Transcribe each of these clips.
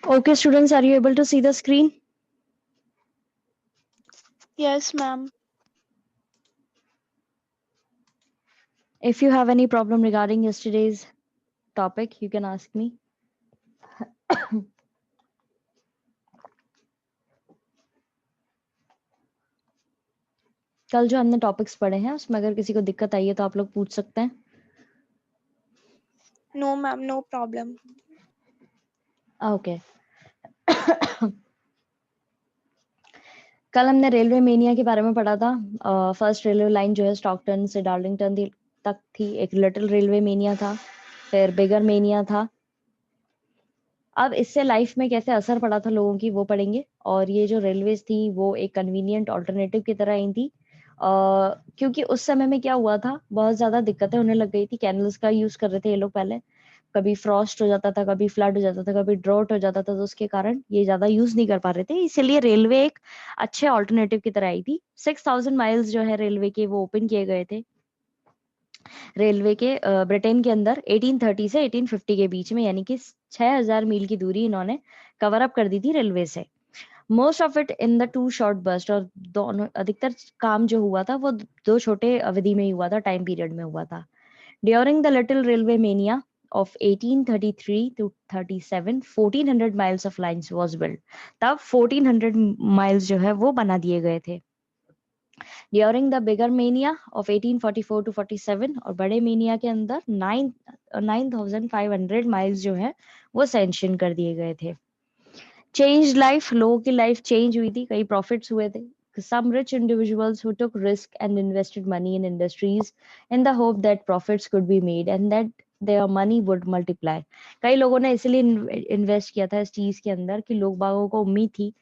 Okay, students, are you able to see the screen? Yes, ma'am. If you have any problem regarding yesterday's topic, you can ask me. कल जो हमने topics पढ़े हैं उसमें अगर किसी को दिक्कत आई है तो आप लोग पूछ सकते हैं. No, ma'am, no problem. Okay. कल हमने रेलवे मेनिया के बारे में पढ़ा था. फर्स्ट रेलवे लाइन जो है स्टॉकटन से डार्लिंगटन तक थी. एक लिटिल रेलवे मेनिया था, फिर बिगर मेनिया था. अब इससे लाइफ में कैसे असर पड़ा था लोगों की वो पढ़ेंगे. और ये जो रेलवेज थी वो एक कन्वीनियंट ऑल्टरनेटिव की तरह आई थी. क्योंकि उस समय में क्या हुआ था, बहुत ज्यादा दिक्कतें होने लग गई थी. कैनल्स का यूज कर रहे थे ये लोग पहले. कभी फ्रॉस्ट हो जाता था, कभी फ्लड हो जाता था, कभी ड्रॉट हो जाता था, तो उसके कारण ये ज्यादा यूज नहीं कर पा रहे थे. इसीलिए रेलवे एक अच्छे ऑल्टरनेटिव की तरह आई थी. 6,000 माइल्स जो है रेलवे के वो ओपन किए गए थे रेलवे के ब्रिटेन के अंदर 1830 से 1850 के बीच में, यानी कि 6,000 मील की दूरी इन्होंने कवर अप कर दी थी रेलवे से. Most of it in the two short burst. और दोनों अधिकतर काम जो हुआ था वो दो छोटे अवधि में ही हुआ था, टाइम पीरियड में हुआ था. During the little railway mania of 1833 to 37, 1400 miles of lines was built. तब 1400 miles जो है वो बना दिए गए थे. During the bigger mania of 1844 to 47, और बड़े मेनिया के अंदर 9,500 माइल्स जो है वो सैंक्शन कर दिए गए थे. चेंज लाइफ, लोगों की लाइफ चेंज हुई थी, कई प्रॉफिट्स हुए थे. Some rich individuals who took risk and invested money in industries in the hope that profits could be made and that their money would multiply. कई लोगों ने इसलिए इन्वेस्ट किया था इस चीज के अंदर कि लोग बागों को उम्मीद थी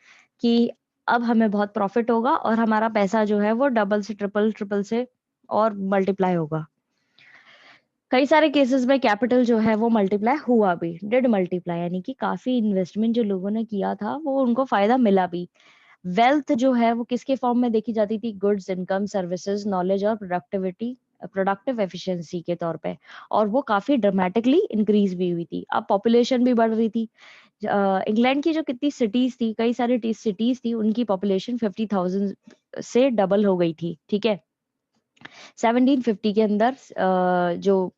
कि अब हमें बहुत प्रॉफिट होगा और हमारा पैसा जो है वो डबल से ट्रिपल, ट्रिपल से और मल्टीप्लाई होगा. कई सारे केसेस में कैपिटल जो है वो मल्टीप्लाई हुआ भी, डिड मल्टीप्लाई, यानी कि काफी इन्वेस्टमेंट जो लोगों ने किया था वो उनको फायदा मिला भी. वेल्थ जो है वो किसके फॉर्म में देखी जाती थी? गुड्स, इनकम, सर्विसेज, नॉलेज और प्रोडक्टिव एफिशिएंसी के तौर पे. और वो काफी ड्रामेटिकली इंक्रीज भी हुई थी. अब पॉपुलेशन भी बढ़ रही थी. इंग्लैंड की जो कितनी सिटीज थी, कई सारी सिटीज थी, उनकी पॉपुलेशन 50,000 से डबल हो गई थी. ठीक है. 1750 के अंदर जो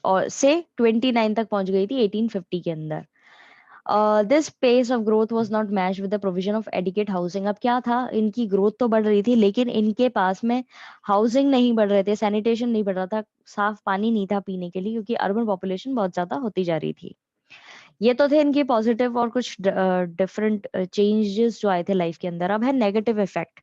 और से 29 तक पहुंच गई थी 1850 के अंदर. This pace of growth was not match with the provision of adequate housing. अब क्या था, इनकी ग्रोथ तो बढ़ रही थी लेकिन इनके पास में हाउसिंग नहीं बढ़ रहे थे, सैनिटेशन नहीं बढ़ रहा था, साफ पानी नहीं था पीने के लिए, क्योंकि अर्बन पॉपुलेशन बहुत ज्यादा होती जा रही थी. ये तो थे इनके पॉजिटिव. और कुछ डिफरेंट चेंजेस जो आए थे लाइफ के अंदर. अब है नेगेटिव इफेक्ट.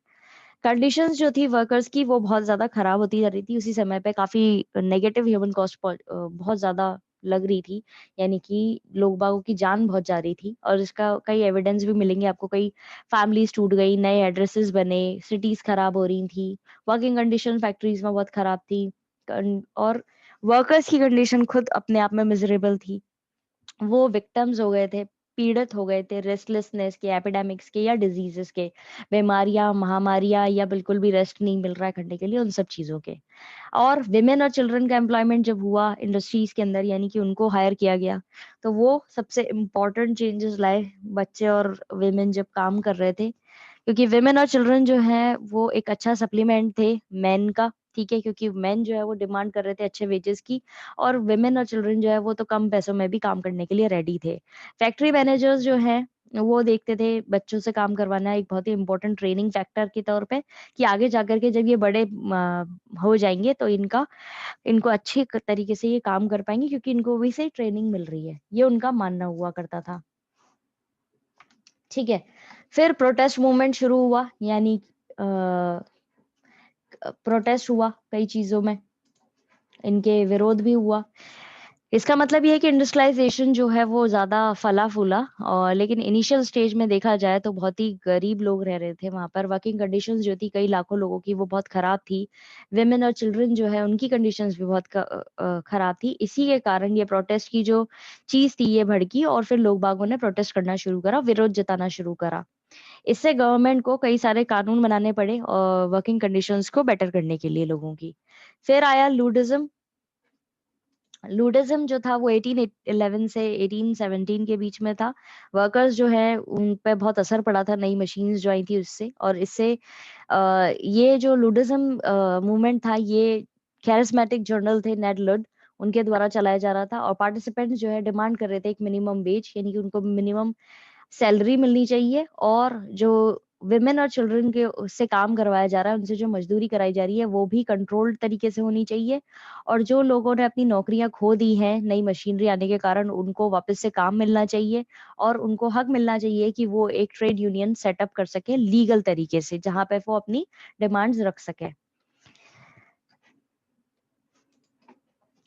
कंडीशंस जो थी वर्कर्स की वो बहुत ज्यादा खराब होती जा रही थी. उसी समय पे काफी नेगेटिव ह्यूमन कॉस्ट बहुत ज्यादा लग रही थी, यानी कि लोग बागों की जान बहुत जा रही थी. और इसका कई एविडेंस भी मिलेंगे आपको. कई फैमिलीज टूट गई, नए एड्रेसेस बने, सिटीज खराब हो रही थी, वर्किंग कंडीशन फैक्ट्रीज में बहुत खराब थी. और वर्कर्स की कंडीशन खुद अपने आप में मिजरेबल थी. वो विक्टिम्स हो गए थे, पीड़ित हो गए थे रेस्टलेसनेस के, एपिडेमिक्स के या डिजीजेस के, बीमारियां, महामारियां, या बिल्कुल भी रेस्ट नहीं मिल रहा है करने के लिए, उन सब चीजों के. और विमेन और चिल्ड्रन का एम्प्लॉयमेंट जब हुआ इंडस्ट्रीज के अंदर, यानी कि उनको हायर किया गया, तो वो सबसे इम्पोर्टेंट चेंजेस लाए. बच्चे और विमेन जब काम कर रहे थे, क्योंकि विमेन और चिल्ड्रन जो है वो एक अच्छा सप्लीमेंट थे मैन का. ठीक है. क्योंकि मैन जो है वो डिमांड कर रहे थे अच्छे वेजेस की, और विमेन और चिल्ड्रन जो है वो तो कम पैसों में भी काम करने के लिए रेडी थे. फैक्ट्री मैनेजर्स जो है वो देखते थे बच्चों से काम करवाना एक बहुत ही इंपॉर्टेंट ट्रेनिंग फैक्टर के तौर पे, कि आगे जाकर के जब ये बड़े हो जाएंगे तो इनको अच्छे तरीके से ये काम कर पाएंगे, क्योंकि इनको वही से ट्रेनिंग मिल रही है. ये उनका मानना हुआ करता था. ठीक है. फिर प्रोटेस्ट मूवमेंट शुरू हुआ, यानी प्रोटेस्ट हुआ कई चीजों में, इनके विरोध भी हुआ. इसका मतलब ये है कि इंडस्ट्रियलाइजेशन जो है वो ज्यादा फला फूला. और लेकिन इनिशियल स्टेज में देखा जाए तो बहुत ही गरीब लोग रह रहे थे वहां पर. वर्किंग कंडीशंस जो थी कई लाखों लोगों की वो बहुत खराब थी. विमेन और चिल्ड्रन जो है उनकी कंडीशंस भी बहुत खराब थी. इसी के कारण ये प्रोटेस्ट की जो चीज थी ये भड़की, और फिर लोग बागों ने प्रोटेस्ट करना शुरू करा, विरोध जताना शुरू करा. इससे गवर्नमेंट को कई सारे कानून बनाने पड़े और वर्किंग कंडीशंस को बेटर करने के लिए लोगों की. फिर आया लूडिज्म. लूडिज्म जो था वो 1811 से 1817 के बीच में था। वर्कर्स जो है उन पे बहुत असर पड़ा था नई मशीन्स जो आई थी उससे, और इससे ये जो लूडिज्म मूवमेंट था ये कैरिस्मेटिक जर्नल थे नेड लुड, उनके द्वारा चलाया जा रहा था। और पार्टिसिपेंट्स जो है डिमांड कर रहे थे एक मिनिमम वेज, यानी कि उनको मिनिमम सैलरी मिलनी चाहिए, और जो विमेन और चिल्ड्रन के उससे काम करवाया जा रहा है, उनसे जो मजदूरी कराई जा रही है वो भी कंट्रोल्ड तरीके से होनी चाहिए। और जो लोगों ने अपनी नौकरियां खो दी हैं नई मशीनरी आने के कारण, उनको वापस से काम मिलना चाहिए, और उनको हक मिलना चाहिए कि वो एक ट्रेड यूनियन सेटअप कर सके लीगल तरीके से, जहां पे वो अपनी डिमांड्स रख सके।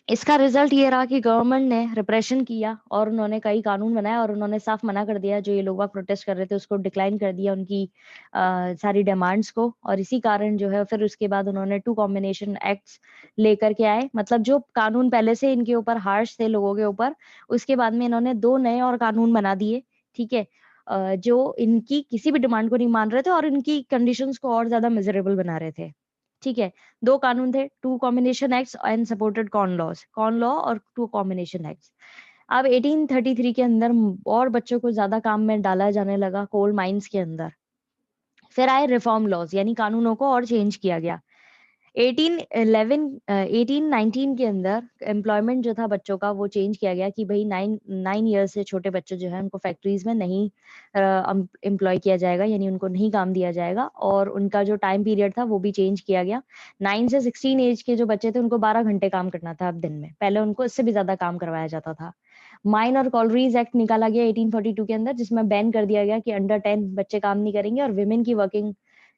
इसका रिजल्ट ये रहा कि गवर्नमेंट ने रिप्रेशन किया और उन्होंने कई कानून बनाए, और उन्होंने साफ मना कर दिया जो ये लोग बाग प्रोटेस्ट कर रहे थे उसको डिक्लाइन कर दिया, उनकी सारी डिमांड्स को। और इसी कारण जो है फिर उसके बाद उन्होंने 2 कॉम्बिनेशन एक्ट्स लेकर के आए। मतलब जो कानून पहले से इनके ऊपर हार्श थे लोगों के ऊपर, उसके बाद में इन्होंने 2 नए और कानून बना दिए, ठीक है, जो इनकी किसी भी डिमांड को नहीं मान रहे थे और इनकी कंडीशंस को और ज्यादा मिजरेबल बना रहे थे, ठीक है। 2 कानून थे, 2 combination acts and supported corn law और 2 कॉम्बिनेशन एक्ट्स। अब 1833 के अंदर और बच्चों को ज्यादा काम में डाला जाने लगा कोल माइंस के अंदर। फिर आए रिफॉर्म लॉज, यानी कानूनों को और चेंज किया गया। 1819 के अंदर एम्प्लॉयमेंट जो था बच्चों का वो चेंज किया गया कि भाई 9 ईयर से छोटे बच्चे जो है उनको फैक्ट्रीज में नहीं एम्प्लॉय किया जाएगा, यानी उनको नहीं काम दिया जाएगा, और उनका जो टाइम पीरियड था वो भी चेंज किया गया। 9 से 16 एज के जो बच्चे थे उनको 12 घंटे काम करना था अब दिन में, पहले उनको इससे भी ज्यादा काम करवाया जाता था। माइन और कॉलरीज एक्ट निकाला गया 1842 के अंदर, जिसमें बैन कर दिया गया कि अंडर 10 बच्चे काम नहीं करेंगे, और विमेन की वर्किंग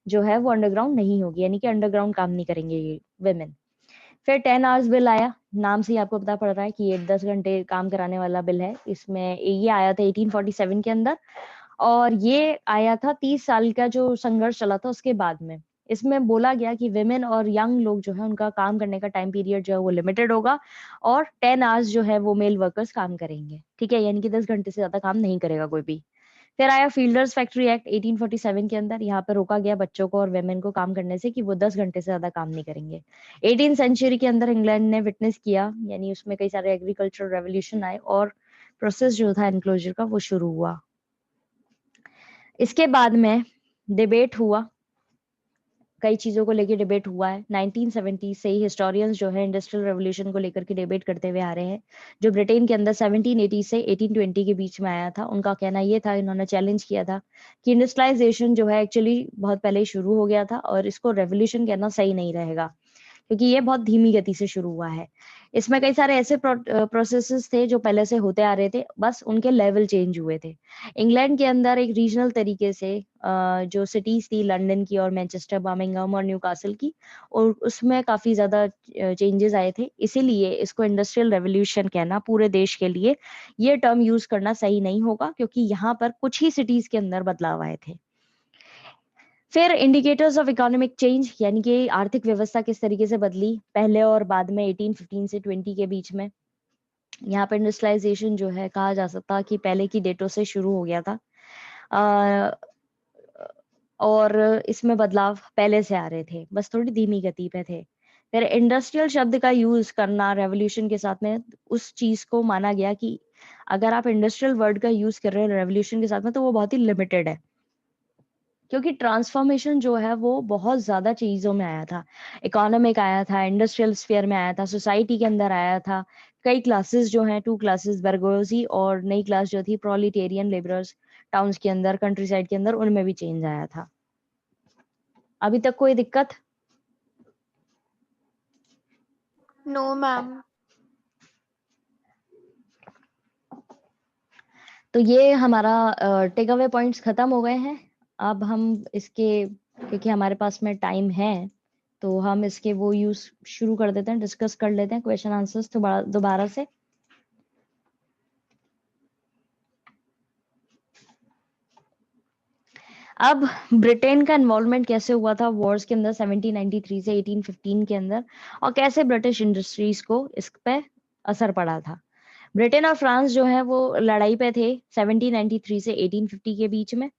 जो है वो अंडरग्राउंड नहीं होगी, यानी कि अंडरग्राउंड काम नहीं करेंगे ये वेमेन। फिर 10 आवर्स बिल आया, नाम से ही आपको पता पड़ रहा है कि ये 10 घंटे काम कराने वाला बिल है। इसमें ये आया था 1847 के अंदर, और ये आया था 30 साल का जो संघर्ष चला था उसके बाद में। इसमें बोला गया कि विमेन और यंग लोग जो है उनका काम करने का टाइम पीरियड जो है वो लिमिटेड होगा, और 10 आवर्स जो है वो मेल वर्कर्स काम करेंगे, ठीक है, यानी कि 10 घंटे से ज्यादा काम नहीं करेगा कोई भी। फिर आया फील्डर्स फैक्ट्री एक्ट 1847 के अंदर, यहाँ पे रोका गया बच्चों को और वेमेन को काम करने से कि वो 10 घंटे से ज्यादा काम नहीं करेंगे। 18 सेंचुरी के अंदर इंग्लैंड ने विटनेस किया, यानी उसमें कई सारे एग्रीकल्चरल रेवोल्यूशन आए और प्रोसेस जो था एनक्लोजर का वो शुरू हुआ। इसके बाद में डिबेट हुआ, कई चीजों को लेकर डिबेट हुआ है। 1970 से ही हिस्टोरियंस जो है इंडस्ट्रियल रेवोल्यूशन को लेकर के डिबेट करते हुए आ रहे हैं, जो ब्रिटेन के अंदर 1780 से 1820 के बीच में आया था। उनका कहना ये था, इन्होंने चैलेंज किया था कि इंडस्ट्रियलाइजेशन जो है एक्चुअली बहुत पहले ही शुरू हो गया था, और इसको रेवोल्यूशन कहना सही नहीं रहेगा, क्योंकि ये बहुत धीमी गति से शुरू हुआ है। इसमें कई सारे ऐसे प्रोसेसेस थे जो पहले से होते आ रहे थे, बस उनके लेवल चेंज हुए थे। इंग्लैंड के अंदर एक रीजनल तरीके से जो सिटीज थी लंदन की और मैनचेस्टर, बर्मिंघम और न्यूकासल की, और उसमें काफी ज्यादा चेंजेस आए थे। इसीलिए इसको इंडस्ट्रियल रेवोल्यूशन कहना पूरे देश के लिए ये टर्म यूज करना सही नहीं होगा, क्योंकि यहाँ पर कुछ ही सिटीज के अंदर बदलाव आए थे। फिर इंडिकेटर्स ऑफ इकोनॉमिक चेंज, यानी कि आर्थिक व्यवस्था किस तरीके से बदली पहले और बाद में 1815 से 20 के बीच में। यहाँ पर इंडस्ट्रियलाइजेशन जो है कहा जा सकता कि पहले की डेटों से शुरू हो गया था, अ, और इसमें बदलाव पहले से आ रहे थे, बस थोड़ी धीमी गति पे थे। फिर इंडस्ट्रियल शब्द का यूज करना रेवोल्यूशन के साथ में, उस चीज को माना गया कि अगर आप इंडस्ट्रियल वर्ड का यूज कर रहे हैं रेवोल्यूशन के साथ में तो वो बहुत ही लिमिटेड है, क्योंकि ट्रांसफॉर्मेशन जो है वो बहुत ज्यादा चीजों में आया था। इकोनॉमिक आया था, इंडस्ट्रियल स्फीयर में आया था, सोसाइटी के अंदर आया था। कई क्लासेस जो हैं, 2 क्लासेस बर्गोजी और नई क्लास जो थी प्रोलिटेरियन लेबरर्स, टाउन्स के अंदर, कंट्री साइड के अंदर, उनमें भी चेंज आया था। अभी तक कोई दिक्कत? No, ma'am. तो ये हमारा टेक अवे पॉइंट्स खत्म हो गए हैं। अब हम इसके, क्योंकि हमारे पास में टाइम है, तो हम इसके वो यूज शुरू कर देते हैं, डिस्कस कर लेते हैं क्वेश्चन आंसर्स दोबारा से। अब ब्रिटेन का इन्वॉल्वमेंट कैसे हुआ था वॉर्स के अंदर 1793 से 1815 के अंदर, और कैसे ब्रिटिश इंडस्ट्रीज को इस पे असर पड़ा था। ब्रिटेन और फ्रांस जो है वो लड़ाई पे थे 1793 से 1850 के बीच में।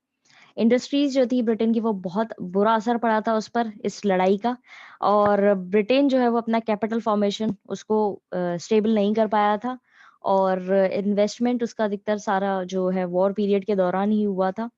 इंडस्ट्रीज जो थी ब्रिटेन की वो बहुत बुरा असर पड़ा था उस पर इस लड़ाई का, और ब्रिटेन जो है वो अपना कैपिटल फॉर्मेशन उसको स्टेबल नहीं कर पाया था, और इन्वेस्टमेंट उसका अधिकतर सारा जो है वॉर पीरियड के दौरान ही हुआ था।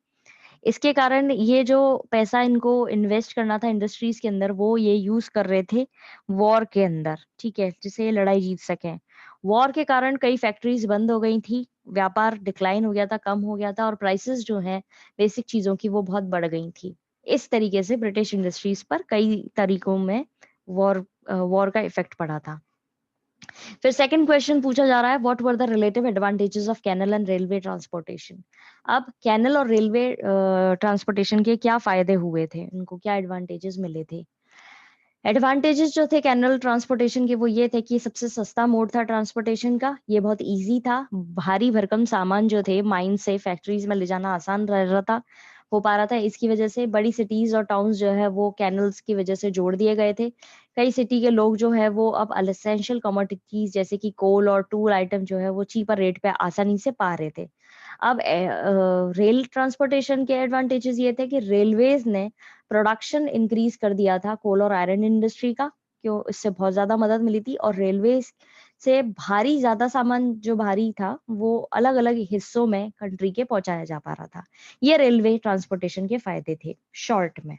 इसके कारण ये जो पैसा इनको इन्वेस्ट करना था इंडस्ट्रीज के अंदर वो ये यूज कर रहे थे वॉर के अंदर, ठीक है, जिससे ये लड़ाई जीत सकें। वॉर के कारण कई फैक्ट्रीज बंद हो गई थी, व्यापार डिक्लाइन हो गया था, कम हो गया था, और प्राइसेस जो है बेसिक चीजों की वो बहुत बढ़ गई थी। इस तरीके से ब्रिटिश इंडस्ट्रीज पर कई तरीकों में वॉर वॉर का इफेक्ट पड़ा था। फिर सेकंड क्वेश्चन पूछा जा रहा है, what were the relative advantages of canal and railway transportation. अब कैनल और रेलवे ट्रांसपोर्टेशन के क्या फायदे हुए थे, उनको क्या एडवांटेजेस मिले थे। एडवांटेजेस जो थे कैनल ट्रांसपोर्टेशन के वो ये थे कि सबसे सस्ता मोड था ट्रांसपोर्टेशन का, ये बहुत इजी था, भारी भरकम सामान जो थे माइन से फैक्ट्रीज में ले जाना आसान रह रहा था, हो पा रहा था। इसकी वजह से बड़ी सिटीज और टाउन्स जो है वो कैनल्स की वजह से जोड़ दिए गए थे। कई सिटी के लोग जो है वो अब एसेंशियल कमोडिटीज जैसे कि कोल और टूल आइटम जो है वो चीपर रेट पे आसानी से पा रहे थे। अब रेल ट्रांसपोर्टेशन के एडवांटेजेस ये थे कि रेलवेज ने प्रोडक्शन इंक्रीज कर दिया था कोल और आयरन इंडस्ट्री का, क्यों, इससे बहुत ज्यादा मदद मिली थी, और रेलवे से भारी ज्यादा सामान जो भारी था वो अलग अलग हिस्सों में कंट्री के पहुंचाया जा पा रहा था। ये रेलवे ट्रांसपोर्टेशन के फायदे थे शॉर्ट में।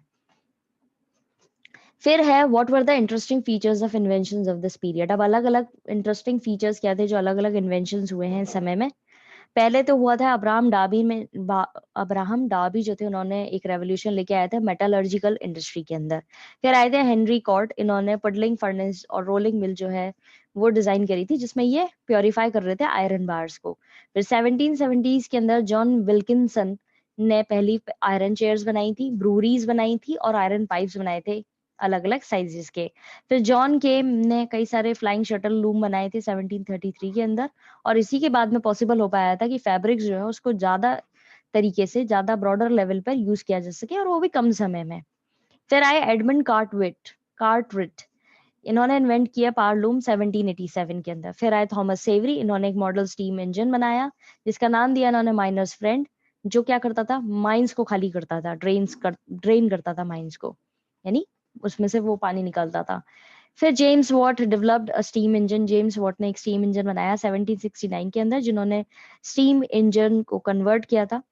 फिर है what were the interesting features of inventions of this period. अब अलग अलग इंटरेस्टिंग फीचर्स क्या थे जो अलग अलग इन्वेंशंस हुए हैं इस समय में। पहले तो हुआ था अब्राहम डाबी जो थे उन्होंने एक रेवोल्यूशन लेके आए थे मेटलर्जिकल इंडस्ट्री के अंदर। फिर आए थे हेनरी कॉर्ट, इन्होंने पडलिंग फर्नेस और रोलिंग मिल जो है वो डिजाइन करी थी जिसमें ये प्योरीफाई कर रहे थे आयरन बार्स को। फिर 1770s के अंदर जॉन विल्किंसन ने पहली आयरन चेयर्स बनाई थी, ब्रूरीज बनाई थी, और आयरन पाइप्स बनाए थे अलग अलग साइजेस के। फिर जॉन केम ने कई सारे फ्लाइंग शटल लूम बनाए थे 1733 के अंदर, और इसी के बाद में पॉसिबल हो पाया था कि फैब्रिक्स जो है उसको ज्यादा तरीके से ज्यादा ब्रॉडर लेवल पर यूज किया जा सके, और वो भी कम समय में। फिर आए एडमंड कार्टरिट, इन्होंने इन्वेंट किया पावर लूम 1787 के अंदर। फिर आए थॉमस सेवरी, इन्होंने एक मॉडल स्टीम इंजन बनाया जिसका नाम दिया इन्होंने माइनर्स फ्रेंड, जो क्या करता था, माइंस को खाली करता था, ड्रेन करता था माइंस को, यानी उसमें से वो पानी निकलता था। फिर James Watt developed a steam engine, James Watt ने एक स्टीम इंजन बनाया 1769 के अंदर, जिन्होंने स्टीम इंजन को कन्वर्ट किया था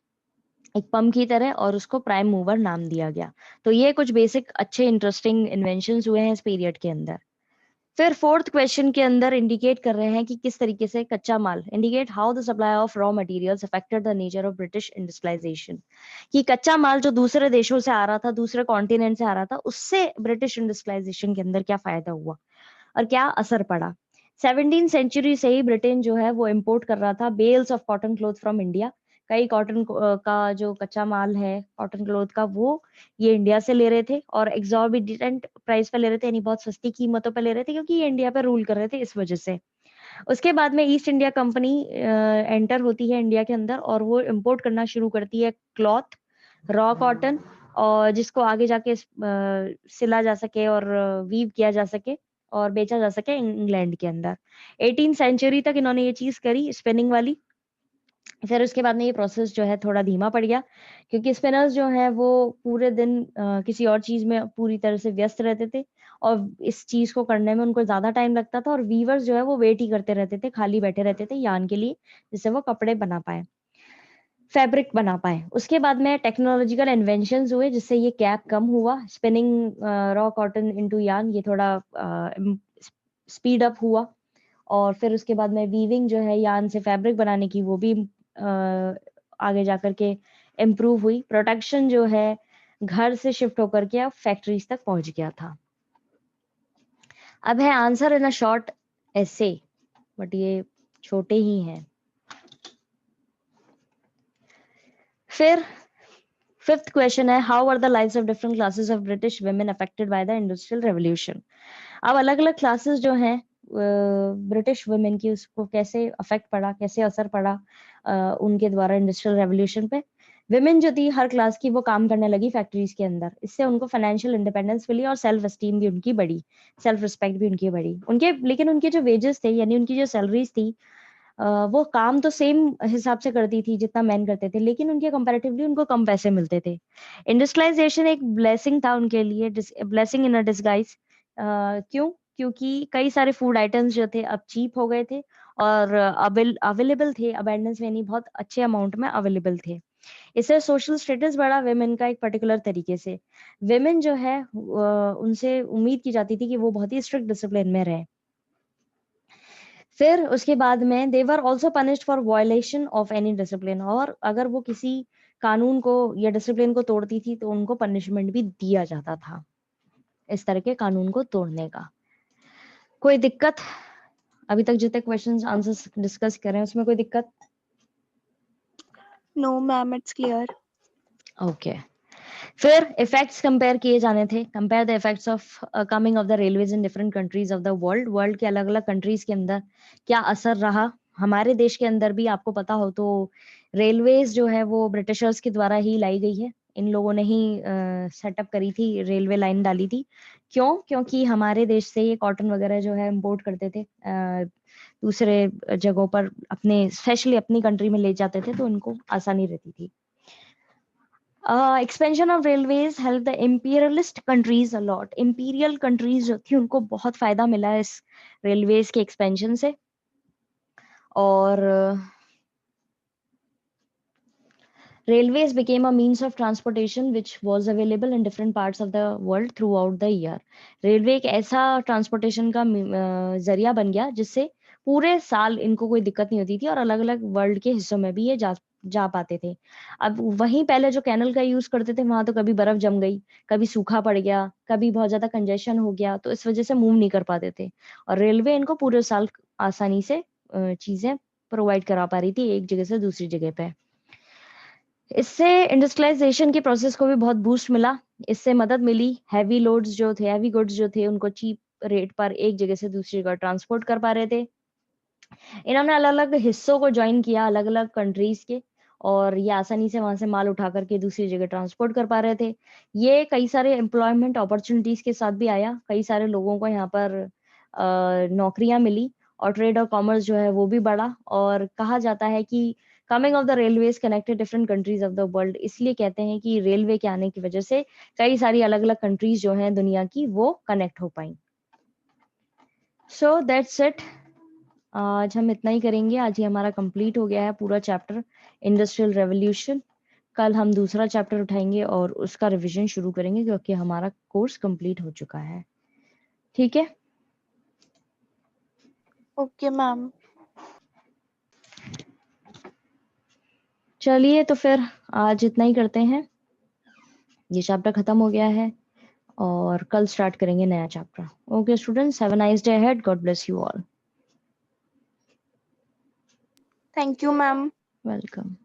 एक पंप की तरह, और उसको प्राइम मूवर नाम दिया गया। तो ये कुछ बेसिक अच्छे इंटरेस्टिंग इन्वेंशंस हुए हैं इस पीरियड के अंदर। फिर फोर्थ क्वेश्चन के अंदर इंडिकेट कर रहे हैं कि किस तरीके से कच्चा माल, indicate how the supply of raw materials affected the nature of British industrialisation, कि कच्चा माल जो दूसरे देशों से आ रहा था, दूसरे कॉन्टिनेंट से आ रहा था, उससे ब्रिटिश इंडस्ट्रियलाइजेशन के अंदर क्या फायदा हुआ और क्या असर पड़ा। 17 सेंचुरी से ही ब्रिटेन जो है वो इंपोर्ट कर रहा था bales of cotton cloth from India. कई कॉटन का जो कच्चा माल है कॉटन क्लॉथ का वो ये इंडिया से ले रहे थे, और एग्जॉर्बिटेंट प्राइस पे ले रहे थे, यानी बहुत सस्ती कीमतों पे ले रहे थे, क्योंकि ये इंडिया पे रूल कर रहे थे इस वजह से। उसके बाद में ईस्ट इंडिया कंपनी एंटर होती है इंडिया के अंदर, और वो इंपोर्ट करना शुरू करती है क्लॉथ, रॉ कॉटन, और जिसको आगे जाके सिला जा सके और वीव किया जा सके और बेचा जा सके इंग्लैंड के अंदर। 18 सेंचुरी तक इन्होंने ये चीज करी स्पिनिंग वाली। फिर उसके बाद में ये प्रोसेस जो है थोड़ा धीमा पड़ गया, क्योंकि स्पिनर्स जो है वो पूरे दिन किसी और चीज में पूरी तरह से व्यस्त रहते थे, और इस चीज को करने में उनको ज्यादा टाइम लगता था, और वीवर्स जो है वो वेट ही करते रहते थे, खाली बैठे रहते थे यान के लिए, जिससे वो कपड़े बना पाए, फैब्रिक बना पाए। उसके बाद में टेक्नोलॉजिकल इन्वेंशंस हुए जिससे ये गैप कम हुआ, spinning raw cotton into yarn ये थोड़ा स्पीड अप हुआ, और फिर उसके बाद में वीविंग जो है यार्न से फैब्रिक बनाने की वो भी आगे जाकर के इम्प्रूव हुई। प्रोडक्शन जो है घर से शिफ्ट होकर के अब फैक्ट्रीज तक पहुंच गया था। अब है आंसर इन अ शॉर्ट ऐसे, बट ये छोटे ही हैं। फिर फिफ्थ क्वेश्चन है, how are the lives of different classes of British women affected by the industrial revolution. अब अलग अलग क्लासेस जो हैं ब्रिटिश वुमेन की, उसको कैसे अफेक्ट पड़ा, कैसे असर पड़ा उनके द्वारा इंडस्ट्रियल रेवोल्यूशन पे। विमेन जो थी हर क्लास की वो काम करने लगी फैक्ट्रीज के अंदर, इससे उनको फाइनेंशियल इंडिपेंडेंस मिली और सेल्फ एस्टीम भी उनकी बढ़ी, सेल्फ रिस्पेक्ट भी उनकी बढ़ी। उनके लेकिन उनके जो वेजेस थे यानी उनकी जो सैलरीज थी वो काम तो सेम हिसाब से करती थी जितना मैन करते थे, लेकिन उनके कंपैरेटिवली उनको कम पैसे मिलते थे। इंडस्ट्रियलाइजेशन एक ब्लेसिंग था उनके लिए, ब्लेसिंग इन अ डिसगाइज। क्यों? क्योंकि कई सारे फूड आइटम्स जो थे अब चीप हो गए थे और अवेलेबल थे, अबेंडेंस में नहीं, बहुत अच्छे अमाउंट में अवेलेबल थे। इससे सोशल स्टेटस बढ़ा वेमेन का एक पर्टिकुलर तरीके से। वेमेन जो है उनसे उम्मीद की जाती थी कि वो बहुत ही स्ट्रिक्ट डिसिप्लिन में रहे। फिर उसके बाद में they were also punished for violation of any discipline, और अगर वो किसी कानून को या डिसिप्लिन को तोड़ती थी तो उनको पनिशमेंट भी दिया जाता था इस तरह के कानून को तोड़ने का। कोई दिक्कत? अभी तक जितने क्वेश्चंस आंसर्स डिस्कस करें उसमें कोई दिक्कत? No, ma'am, it's clear. Okay. फिर इफेक्ट्स कंपेयर किए जाने थे। Compare the effects of coming of the railways in different countries of the world. World के अलग अलग कंट्रीज के अंदर क्या असर रहा। हमारे देश के अंदर भी आपको पता हो तो रेलवेज जो है वो ब्रिटिशर्स के द्वारा ही लाई गई है। इन लोगों ने ही सेटअप करी थी, रेलवे लाइन डाली थी। क्यों? क्योंकि हमारे देश से ये कॉटन वगैरह जो है इम्पोर्ट करते थे, दूसरे जगहों पर अपने स्पेशली अपनी कंट्री में ले जाते थे, तो उनको आसानी रहती थी। Expansion of railways help the imperialist countries a lot. Imperial countries जो थी उनको बहुत फायदा मिला इस रेलवेज के एक्सपेंशन से। और railways became a means of transportation which was available in different parts of the world throughout the year. Railway एक ऐसा ट्रांसपोर्टेशन का जरिया बन गया जिससे पूरे साल इनको कोई दिक्कत नहीं होती थी और अलग अलग वर्ल्ड के हिस्सों में भी ये जा पाते थे। अब वहीं पहले जो कैनल का यूज करते थे वहां तो कभी बर्फ जम गई, कभी सूखा पड़ गया, कभी बहुत ज्यादा कंजेशन हो गया, तो इस वजह से मूव नहीं कर पाते थे। और रेलवे इनको पूरे साल आसानी से चीजें प्रोवाइड करा पा रही थी एक जगह से दूसरी जगह पे। इससे इंडस्ट्रियलाइजेशन के प्रोसेस को भी बहुत बूस्ट मिला। इससे मदद मिली, हैवी लोड्स जो थे, हैवी गुड्स जो थे, उनको चीप रेट पर एक जगह से दूसरी जगह ट्रांसपोर्ट कर पा रहे थे। इन्होंने अलग अलग हिस्सों को ज्वाइन किया, अलग अलग कंट्रीज के, और ये आसानी से वहां से माल उठा करके दूसरी जगह ट्रांसपोर्ट कर पा रहे थे। ये कई सारे एम्प्लॉयमेंट अपॉर्चुनिटीज के साथ भी आया, कई सारे लोगों को यहाँ पर नौकरियां मिली, और ट्रेड और कॉमर्स जो है वो भी बढ़ा। और कहा जाता है कि coming of the railways connected different countries of the world, इसलिए कहते हैं कि रेलवे के आने की वजह से कई सारी अलग अलग कंट्रीज जो हैं दुनिया की वो कनेक्ट हो पाई। So that's it. आज हम इतना ही करेंगे। आज ही हमारा कंप्लीट हो गया है पूरा चैप्टर इंडस्ट्रियल रेवोल्यूशन। कल हम दूसरा चैप्टर उठाएंगे और उसका रिवीजन शुरू करेंगे क्योंकि हमारा कोर्स कंप्लीट हो चुका है। ठीक है? Okay, ma'am. चलिए तो फिर आज इतना ही करते हैं। ये चैप्टर खत्म हो गया है और कल स्टार्ट करेंगे नया chapter. Okay students, have a nice day ahead. God bless you all. Thank you, ma'am. Welcome.